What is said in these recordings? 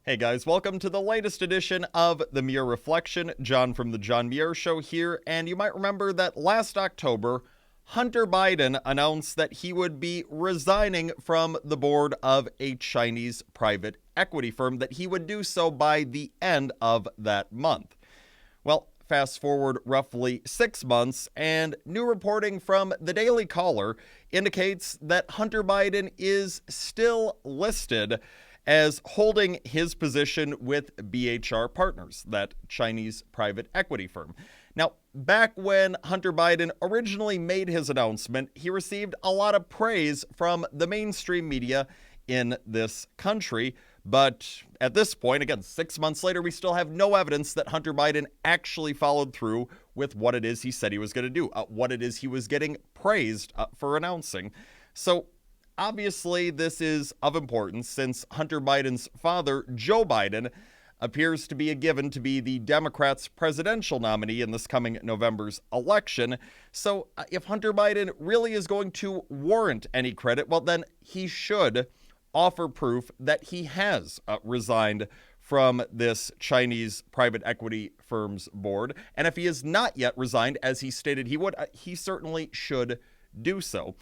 Hey guys, welcome to the latest edition of the Muir Reflection. John from the John Muir Show here, and you might remember that last October, Hunter Biden announced that he would be resigning from the board of a Chinese private equity firm, that he would do so by the end of that month. Well, fast forward roughly 6 months, and new reporting from the Daily Caller indicates that Hunter Biden is still listed as holding his position with BHR Partners, that Chinese private equity firm. Now, back when Hunter Biden originally made his announcement, he received a lot of praise from the mainstream media in this country. But at this point, again, 6 months later, we still have no evidence that Hunter Biden actually followed through with what it is he said he was going to do, what it is he was getting praised for announcing. So obviously, this is of importance since Hunter Biden's father, Joe Biden, appears to be a given to be the Democrats' presidential nominee in this coming November's election. So if Hunter Biden really is going to warrant any credit, well, then he should offer proof that he has resigned from this Chinese private equity firm's board. And if he has not yet resigned, as he stated he would, he certainly should do so.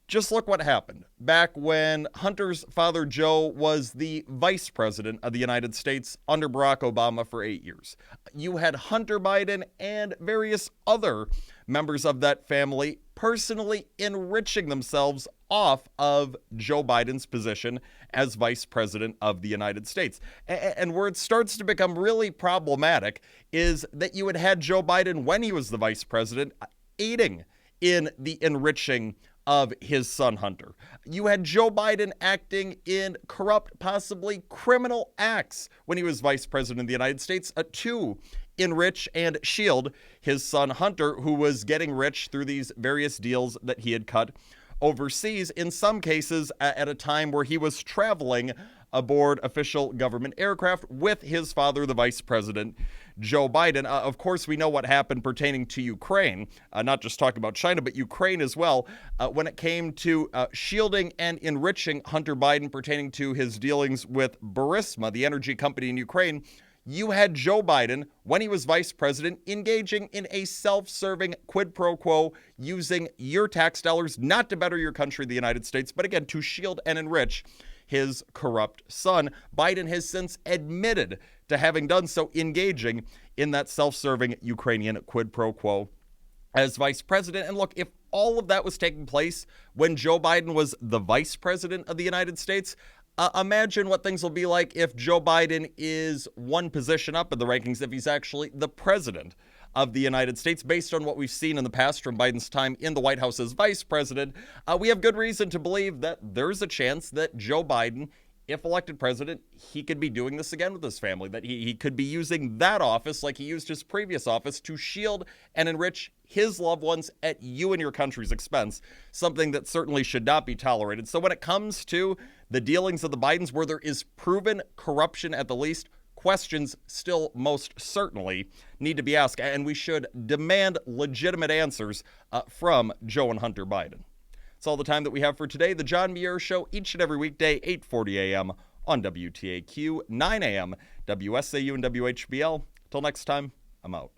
Just look what happened back when Hunter's father, Joe, was the vice president of the United States under Barack Obama for 8 years. You had Hunter Biden and various other members of that family personally enriching themselves off of Joe Biden's position as vice president of the United States. And where it starts to become really problematic is that you had Joe Biden, when he was the vice president, aiding in the enriching of his son Hunter. You had Joe Biden acting in corrupt, possibly criminal acts when he was vice president of the United States to enrich and shield his son Hunter, who was getting rich through these various deals that he had cut overseas, in some cases at a time where he was traveling aboard official government aircraft with his father, the vice president, Joe Biden. Of course, we know what happened pertaining to Ukraine, not just talking about China, but Ukraine as well, when it came to shielding and enriching Hunter Biden pertaining to his dealings with Burisma, the energy company in Ukraine. You had Joe Biden, when he was vice president, engaging in a self-serving quid pro quo, using your tax dollars not to better your country, the United States, but again, to shield and enrich his corrupt son. Biden has since admitted to having done so, engaging in that self-serving Ukrainian quid pro quo as vice president. And look, if all of that was taking place when Joe Biden was the vice president of the United States, imagine what things will be like if Joe Biden is one position up in the rankings, if he's actually the president of the United States. Based on what we've seen in the past from Biden's time in the White House as vice president, we have good reason to believe that there's a chance that Joe Biden, if elected president, he could be doing this again with his family, that he could be using that office like he used his previous office to shield and enrich his loved ones at you and your country's expense, something that certainly should not be tolerated. So when it comes to the dealings of the Bidens, where there is proven corruption at the least, questions still most certainly need to be asked, and we should demand legitimate answers from Joe and Hunter Biden. That's all the time that we have for today. The John Muir Show, each and every weekday, 8:40 a.m. on WTAQ, 9 a.m. WSAU and WHBL. Till next time, I'm out.